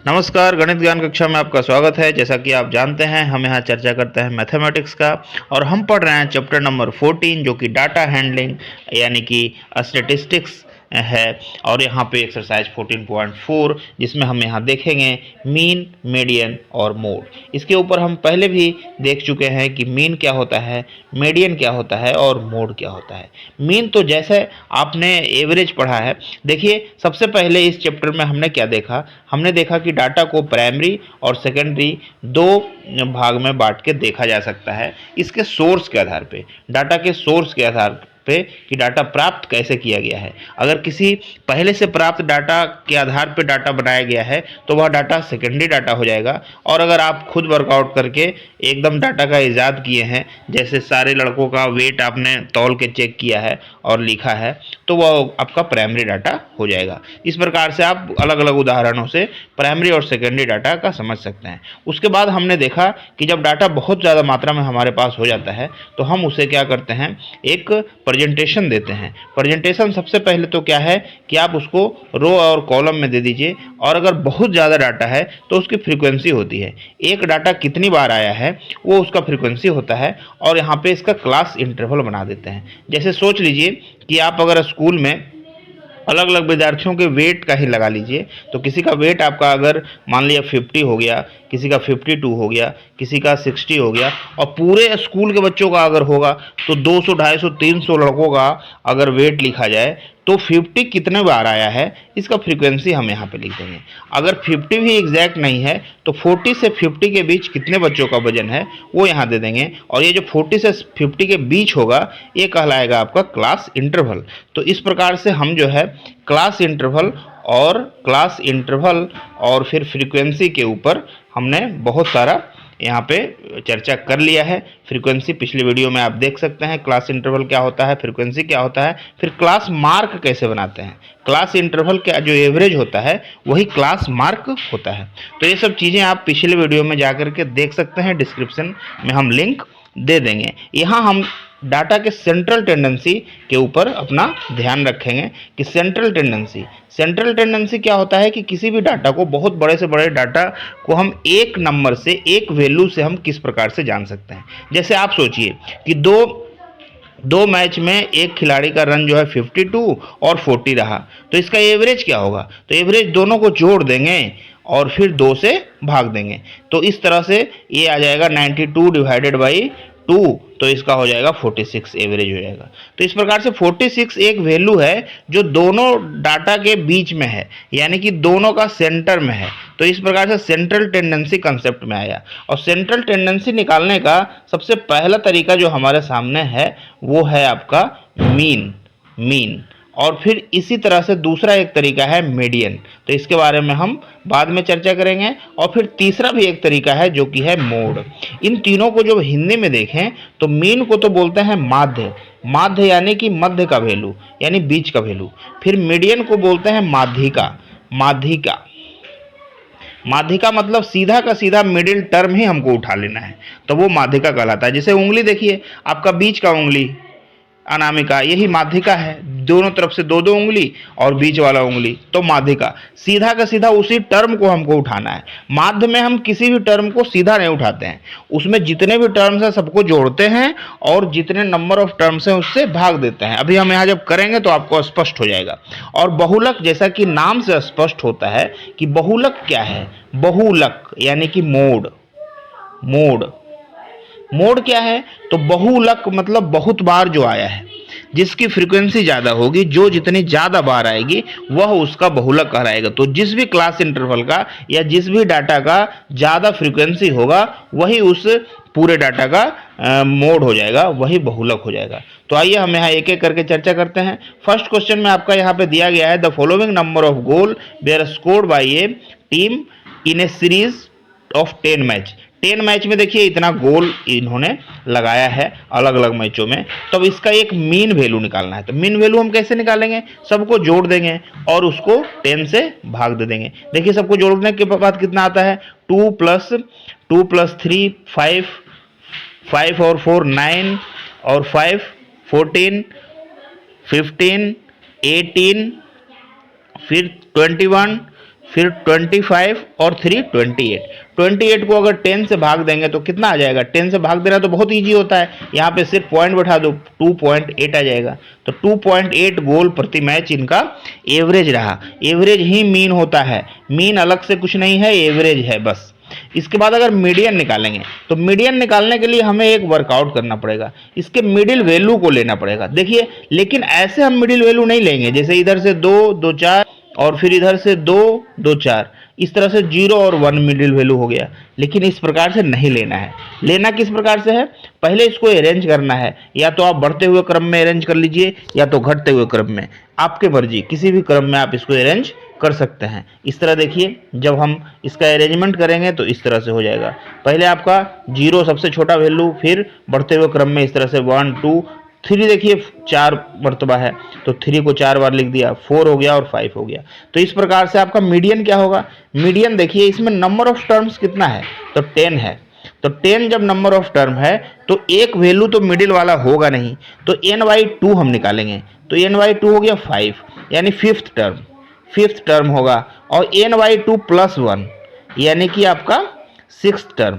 नमस्कार, गणित ज्ञान कक्षा में आपका स्वागत है। जैसा कि आप जानते हैं, हम यहाँ चर्चा करते हैं मैथमेटिक्स का और हम पढ़ रहे हैं चैप्टर नंबर 14 जो कि डाटा हैंडलिंग यानी कि स्टैटिस्टिक्स है। और यहाँ पे एक्सरसाइज 14.4 जिसमें हम यहाँ देखेंगे मीन, मीडियन और मोड। इसके ऊपर हम पहले भी देख चुके हैं कि मीन क्या होता है, मीडियन क्या होता है और मोड क्या होता है। मीन तो जैसे आपने एवरेज पढ़ा है, देखिए सबसे पहले इस चैप्टर में हमने क्या देखा, हमने देखा कि डाटा को प्राइमरी और सेकेंडरी दो भाग में बांट के देखा जा सकता है इसके सोर्स के आधार पे, डाटा के सोर्स के आधार पे कि डाटा प्राप्त कैसे किया गया है। अगर किसी पहले से प्राप्त डाटा के आधार पे डाटा बनाया गया है तो वह डाटा सेकेंडरी डाटा हो जाएगा। और अगर आप खुद वर्कआउट करके एकदम डाटा का इजाद किए हैं, जैसे सारे लड़कों का वेट आपने तौल के चेक किया है और लिखा है, तो वह आपका प्राइमरी डाटा हो जाएगा। इस प्रकार से आप अलग अलग उदाहरणों से प्राइमरी और सेकेंडरी डाटा का समझ सकते हैं। उसके बाद हमने देखा कि जब डाटा बहुत ज़्यादा मात्रा में हमारे पास हो जाता है तो हम उसे क्या करते हैं, एक प्रेजेंटेशन देते हैं। प्रेजेंटेशन सबसे पहले तो क्या है कि आप उसको रो और कॉलम में दे दीजिए, और अगर बहुत ज़्यादा डाटा है तो उसकी फ्रीक्वेंसी होती है, एक डाटा कितनी बार आया है वो उसका फ्रीक्वेंसी होता है। और यहाँ पे इसका क्लास इंटरवल बना देते हैं। जैसे सोच लीजिए कि आप अगर स्कूल में अलग अलग विद्यार्थियों के वेट का ही लगा लीजिए, तो किसी का वेट आपका अगर मान लिया 50 हो गया, किसी का 52 हो गया, किसी का 60 हो गया, और पूरे स्कूल के बच्चों का अगर होगा तो 200, 250, 300 लड़कों का अगर वेट लिखा जाए तो 50 कितने बार आया है इसका फ्रीक्वेंसी हम यहाँ पे लिख देंगे। अगर 50 भी एग्जैक्ट नहीं है तो 40 से 50 के बीच कितने बच्चों का वजन है वो यहाँ दे देंगे, और ये जो 40 से 50 के बीच होगा ये कहलाएगा आपका क्लास इंटरवल। तो इस प्रकार से हम जो है क्लास इंटरवल और फिर फ्रीक्वेंसी के ऊपर हमने बहुत सारा यहाँ पे चर्चा कर लिया है। फ्रीक्वेंसी पिछले वीडियो में आप देख सकते हैं, क्लास इंटरवल क्या होता है, फ्रीक्वेंसी क्या होता है, फिर क्लास मार्क कैसे बनाते हैं। क्लास इंटरवल का जो एवरेज होता है वही क्लास मार्क होता है। तो ये सब चीज़ें आप पिछले वीडियो में जाकर के देख सकते हैं, डिस्क्रिप्शन में हम लिंक दे देंगे। यहाँ हम डाटा के सेंट्रल टेंडेंसी के ऊपर अपना ध्यान रखेंगे कि सेंट्रल टेंडेंसी क्या होता है कि किसी भी डाटा को, बहुत बड़े से बड़े डाटा को हम एक नंबर से, एक वैल्यू से हम किस प्रकार से जान सकते हैं। जैसे आप सोचिए कि दो मैच में एक खिलाड़ी का रन जो है 52 और 40 रहा, तो इसका एवरेज क्या होगा, तो एवरेज दोनों को जोड़ देंगे और फिर 2 से भाग देंगे। तो इस तरह से ये आ जाएगा 92 डिवाइडेड बाई 2, तो इसका हो जाएगा 46 एवरेज हो जाएगा। तो इस प्रकार से 46 एक वैल्यू है जो दोनों डाटा के बीच में है, यानी कि दोनों का सेंटर में है। तो इस प्रकार से सेंट्रल टेंडेंसी कंसेप्ट में आया। और सेंट्रल टेंडेंसी निकालने का सबसे पहला तरीका जो हमारे सामने है वो है आपका मीन। और फिर इसी तरह से दूसरा एक तरीका है मीडियन, तो इसके बारे में हम बाद में चर्चा करेंगे। और फिर तीसरा भी एक तरीका है जो कि है मोड। इन तीनों को जब हिंदी में देखें तो मीन को तो बोलते हैं माध्य यानी कि मध्य का वैल्यू, यानी बीच का वैल्यू। फिर मीडियन को बोलते हैं माध्यिका मतलब सीधा का सीधा मिडिल टर्म ही हमको उठा लेना है, तो वो माध्यिका कहलाता है। जैसे उंगली देखिए, आपका बीच का उंगली अनामिका, यही माध्यिका है। दोनों तरफ से दो दो उंगली और बीच वाला उंगली, तो माध्यिका। सीधा का सीधा उसी टर्म को हमको उठाना है। माध्य में हम किसी भी टर्म को सीधा नहीं उठाते हैं, उसमें जितने भी टर्म्स हैं सबको जोड़ते हैं और जितने नंबर ऑफ टर्म्स हैं उससे भाग देते हैं। अभी हम यहाँ जब करेंगे तो आपको स्पष्ट हो जाएगा। और बहुलक, जैसा कि नाम से स्पष्ट होता है कि बहुलक क्या है, बहुलक यानी कि मोड क्या है, तो बहुलक मतलब बहुत बार जो आया है, जिसकी फ्रीक्वेंसी ज़्यादा होगी, जो जितनी ज़्यादा बार आएगी वह उसका बहुलक कहलाएगा। तो जिस भी क्लास इंटरवल का या जिस भी डाटा का ज़्यादा फ्रीक्वेंसी होगा वही उस पूरे डाटा का मोड हो जाएगा, वही बहुलक हो जाएगा। तो आइए हम यहाँ एक एक करके चर्चा करते हैं। फर्स्ट क्वेश्चन में आपका यहाँ पे दिया गया है, the following number of goal were scored by a team in a series of 10 match. 10 match में देखिए इतना गोल इन्होंने लगाया है अलग अलग मैचों में। तो अब इसका एक मीन वैल्यू निकालना है। तो मीन वैल्यू हम कैसे निकालेंगे, सबको जोड़ देंगे और उसको 10 से भाग दे देंगे। देखिए सबको जोड़ने के बाद कितना आता है, 2 प्लस 3 5, 5 और 4 9 और 5 14, 15, 18, फिर 21, फिर 25 और 3 28। 28 को अगर 10 से भाग देंगे तो कितना आ जाएगा? 10 से भाग देना तो बहुत इजी होता है, यहाँ पे सिर्फ पॉइंट बैठा दो, 2.8 आ जाएगा। तो 2.8 गोल प्रति मैच इनका एवरेज रहा। एवरेज ही मीन होता है, मीन अलग से कुछ नहीं है, एवरेज है बस। इसके बाद अगर मीडियन निकालेंगे तो मीडियन निकालने के लिए हमें एक वर्कआउट करना पड़ेगा, इसके मिडिल वैल्यू को लेना पड़ेगा। देखिए, लेकिन ऐसे हम मिडिल वैल्यू नहीं लेंगे, जैसे इधर से 2 2 4 और फिर इधर से 2 2 4, इस तरह से 0 और 1 मिडिल वैल्यू हो गया। लेकिन इस प्रकार से नहीं लेना है। लेना किस प्रकार से है? पहले इसको अरेंज करना है, या तो आप बढ़ते हुए क्रम में अरेंज कर लीजिए या तो घटते हुए क्रम में, आपके मर्जी, किसी भी क्रम में आप इसको अरेंज कर सकते हैं। इस तरह देखिए, जब हम इसका अरेंजमेंट करेंगे तो इस तरह से हो जाएगा। पहले आपका 0 सबसे छोटा वैल्यू, फिर बढ़ते हुए क्रम में इस तरह से 1 2 3, देखिए 4 मरतबा है तो 3 को 4 बार लिख दिया, 4 हो गया और 5 हो गया। तो इस प्रकार से आपका मीडियन क्या होगा? मीडियन देखिए, इसमें नंबर ऑफ टर्म्स कितना है? तो 10 है। तो 10 जब नंबर ऑफ टर्म है तो एक वैल्यू तो मिडिल वाला होगा नहीं, तो n/2 हम निकालेंगे। तो n/2 हो गया 5, यानी फिफ्थ टर्म होगा। और n/2 + 1 यानी कि आपका 6th टर्म,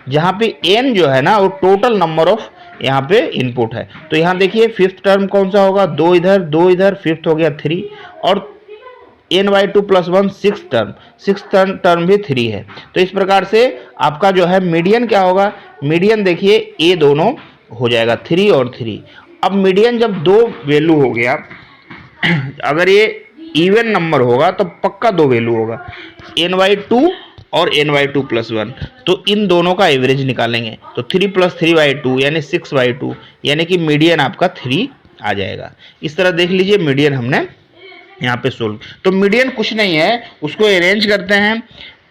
जहाँ पे n जो है ना वो टोटल नंबर ऑफ यहाँ पे इनपुट है। तो यहाँ देखिए 5th टर्म कौन सा होगा? 2 इधर 2 इधर, 5th हो गया 3, और n/2 + 1 6th टर्म भी 3 है। तो इस प्रकार से आपका जो है मीडियन क्या होगा? मीडियन देखिए ये दोनों हो जाएगा 3 और 3। अब मीडियन जब दो वैल्यू हो गया, अगर ये इवन नंबर होगा तो पक्का दो वैल्यू होगा, n/2 और n/2 + 1। तो इन दोनों का एवरेज निकालेंगे, तो 3 + 3/2 यानी 6/2, यानी कि मीडियन आपका 3 आ जाएगा। इस तरह देख लीजिए मीडियन हमने यहाँ पे सोल्व। तो मीडियन कुछ नहीं है, उसको अरेंज करते हैं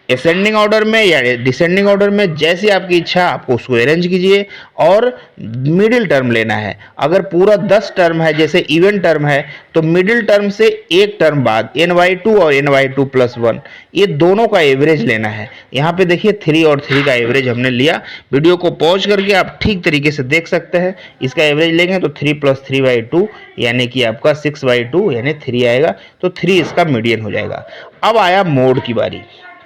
असेंडिंग ऑर्डर में या डिसेंडिंग ऑर्डर में, जैसी आपकी इच्छा आपको उसको अरेंज कीजिए, और मिडिल टर्म लेना है। अगर पूरा 10 टर्म है, जैसे इवन टर्म है, तो मिडिल टर्म से एक टर्म बाद n/2 और n/2 + 1, ये दोनों का एवरेज लेना है। यहाँ पे देखिए 3 और 3 का एवरेज हमने लिया। वीडियो को पॉज करके आप ठीक तरीके से देख सकते हैं। इसका एवरेज लेंगे तो 3 + 3/2 यानी कि आपका 6/2 यानी 3 आएगा। तो 3 इसका मीडियन हो जाएगा। अब आया मोड की बारी।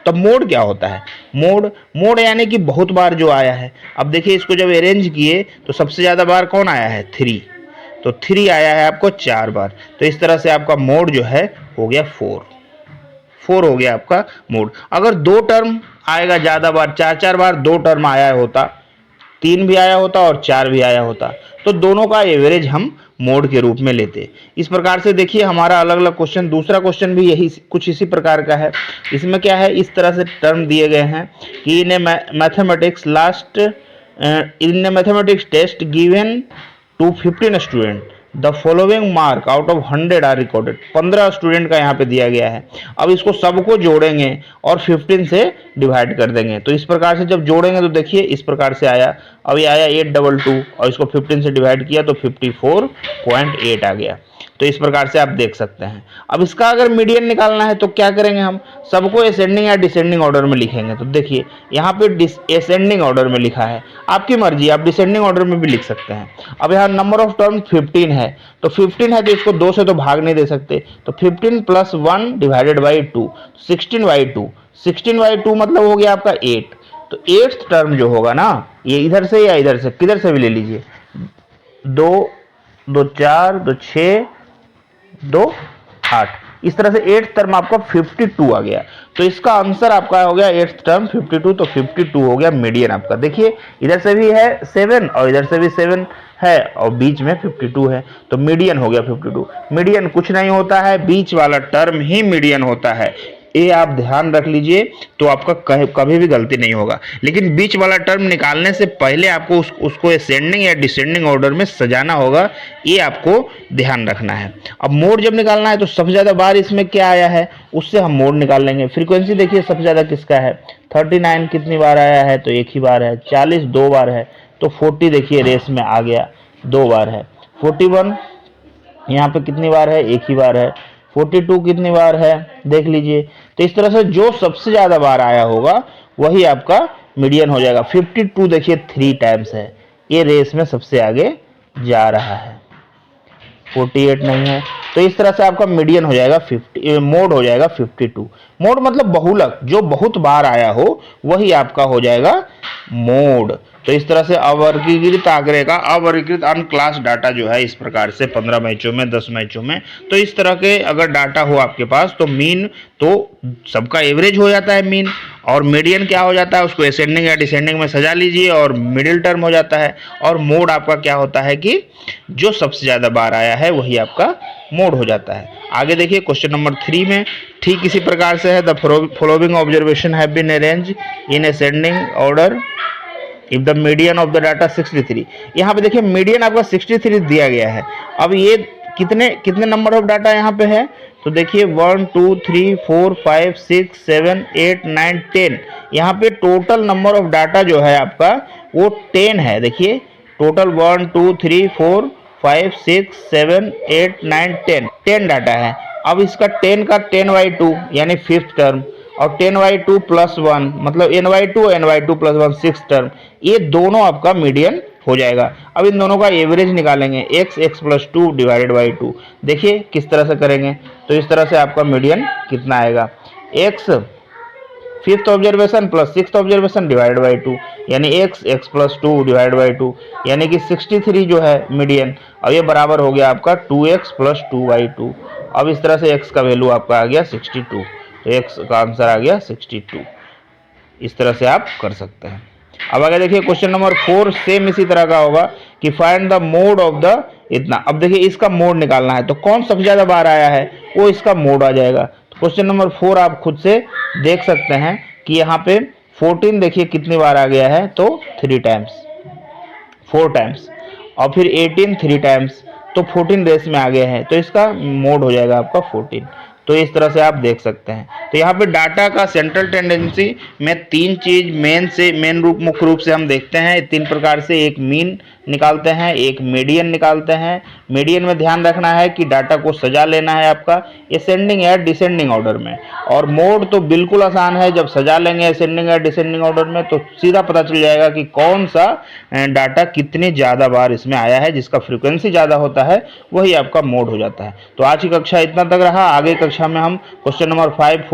तब मोड क्या होता है? मोड यानी कि बहुत बार जो आया है। अब देखिए, इसको जब अरेंज किए तो सबसे ज़्यादा बार कौन आया है? 3। तो 3 आया है आपको 4 बार। तो इस तरह से आपका मोड जो है हो गया 4 हो गया आपका मोड। अगर दो टर्म आएगा ज़्यादा बार, 4 बार दो टर्म आया होता, 3 भी आया होता और 4 भी आया होता, तो दोनों का एवरेज हम मोड के रूप में लेते। इस प्रकार से देखिए हमारा अलग अलग क्वेश्चन, दूसरा क्वेश्चन भी यही कुछ इसी प्रकार का है। इसमें क्या है, इस तरह से टर्म दिए गए हैं कि in mathematics test given to 15 student the following mark out of 100 are recorded. 15 student का यहाँ पे दिया गया है। अब इसको सबको जोड़ेंगे और 15 से डिवाइड कर देंगे। तो इस प्रकार से जब जोड़ेंगे तो देखिए इस प्रकार से आया। अब ये आया 822 और इसको 15 से डिवाइड किया तो 54.8 आ गया। तो इस प्रकार से आप देख सकते हैं। अब इसका अगर मीडियन निकालना है तो क्या करेंगे, हम सबको असेंडिंग या डिसेंडिंग ऑर्डर में लिखेंगे। तो देखिए यहाँ पे असेंडिंग ऑर्डर में लिखा है, आपकी मर्जी, आप डिसेंडिंग ऑर्डर में भी लिख सकते हैं। अब यहाँ नंबर ऑफ टर्म 15 है, तो 15 है तो इसको 2 से तो भाग नहीं दे सकते, तो 15 + 1 / 2 16/2 मतलब हो गया आपका 8। तो 8th टर्म जो होगा ना, ये इधर से या इधर से, किधर से भी ले लीजिए, 2 2 4 2 6 2 8, इस तरह से 8th टर्म आपका 52 आ गया। तो इसका आंसर आपका हो गया 8th टर्म 52। तो 52 हो गया मीडियन आपका। देखिए इधर से भी है 7 और इधर से भी 7 है और बीच में 52 है, तो मीडियन हो गया 52। मीडियन कुछ नहीं होता है, बीच वाला टर्म ही मीडियन होता है। ये आप ध्यान रख लीजिए तो आपका कभी भी गलती नहीं होगा। लेकिन बीच वाला टर्म निकालने से पहले आपको उसको असेंडिंग या डिसेंडिंग ऑर्डर में सजाना होगा, ये आपको ध्यान रखना है। अब मोड जब निकालना है तो सबसे ज़्यादा बार इसमें क्या आया है उससे हम मोड निकाल लेंगे। फ्रीक्वेंसी देखिए सबसे ज़्यादा किसका है, 39 कितनी बार आया है तो एक ही बार है, 40 2 बार है, तो 40 देखिए रेस में आ गया 2 बार है, 41 यहाँ पे कितनी बार है, एक ही बार है, 42 कितनी बार है देख लीजिए। तो इस तरह से जो सबसे ज़्यादा बार आया होगा वही आपका मीडियन हो जाएगा। 52 देखिए 3 टाइम्स है, ये रेस में सबसे आगे जा रहा है। 48 नहीं है। तो इस तरह से आपका मीडियन हो जाएगा 50, मोड हो जाएगा 52। मोड मतलब बहुलक, जो बहुत बार आया हो वही आपका हो जाएगा मोड। तो इस तरह से अवर्गीकृत आंकड़े का अवर्गीकृत अनक्लास डाटा जो है इस प्रकार से 15 मैचों में 10 मैचों में, तो इस तरह के अगर डाटा हो आपके पास तो मीन तो सबका एवरेज हो जाता है मीन, और मीडियन क्या हो जाता है, उसको असेंडिंग या डिसेंडिंग में सजा लीजिए और मिडिल टर्म हो जाता है। और मोड आपका क्या होता है कि जो सबसे ज़्यादा बार आया है वही आपका मोड हो जाता है। आगे देखिए क्वेश्चन नंबर 3 में ठीक इसी प्रकार से है, the following observation have been arrange in ascending order if the median of the data 63। यहाँ पे देखिए मीडियन आपका 63 दिया गया है। अब ये कितने कितने नंबर ऑफ डाटा यहाँ पे है, तो देखिए 1 2 3 4 5 6 7 8 9 10, यहाँ पे टोटल नंबर ऑफ डाटा जो है आपका वो 10 है। देखिए टोटल 1 2 3 4 5 6 7 8 9 10 डाटा है। अब इसका 10 का 10/2 यानी फिफ्थ टर्म, और 10/2 प्लस 1 मतलब n/2 प्लस 1 सिक्स टर्म, ये दोनों आपका मीडियन हो जाएगा। अब इन दोनों का एवरेज निकालेंगे, x प्लस 2 डिवाइडेड बाई 2। देखिए किस तरह से करेंगे, तो इस तरह से आपका मीडियन कितना आएगा, x fifth observation plus six observation divided by 2, यानी x प्लस 2 डिवाइडेड बाई 2, यानी कि 63 जो है मीडियन। अब ये बराबर हो गया आपका 2x प्लस 2/2। अब इस तरह से x का वैल्यू आपका आ गया 62, तो x का आंसर आ गया 62। इस तरह से आप कर सकते हैं। अब आगे देखिए क्वेश्चन नंबर 4 सेम इसी तरह का होगा कि find the mode of the इतना। अब देखिए इसका मोड निकालना है, तो कौन सबसे ज़्यादा बार आया है वो इसका मोड आ जाएगा। तो क्वेश्चन नंबर 4 आप खुद से देख सकते हैं कि यहाँ पे 14 देखिए कितनी बार आ गया है, तो 3 टाइम्स 4 टाइम्स, और फिर 18 3 टाइम्स, तो 14 रेस में आ गए हैं, तो इसका मोड हो जाएगा आपका 14। तो इस तरह से आप देख सकते हैं। तो यहाँ पे डाटा का सेंट्रल टेंडेंसी में तीन चीज मेन रूप मुख्य रूप से हम देखते हैं तीन प्रकार से, एक मीन निकालते हैं, एक मीडियन निकालते हैं। मीडियन में ध्यान रखना है कि डाटा को सजा लेना है आपका असेंडिंग या डिसेंडिंग ऑर्डर में, और मोड तो बिल्कुल आसान है, जब सजा लेंगे असेंडिंग या डिसेंडिंग ऑर्डर में तो सीधा पता चल जाएगा कि कौन सा डाटा कितने ज़्यादा बार इसमें आया है, जिसका फ्रीक्वेंसी ज़्यादा होता है वही आपका मोड हो जाता है। तो आज की कक्षा इतना तक रहा, आगे कक्षा में हम क्वेश्चन नंबर 5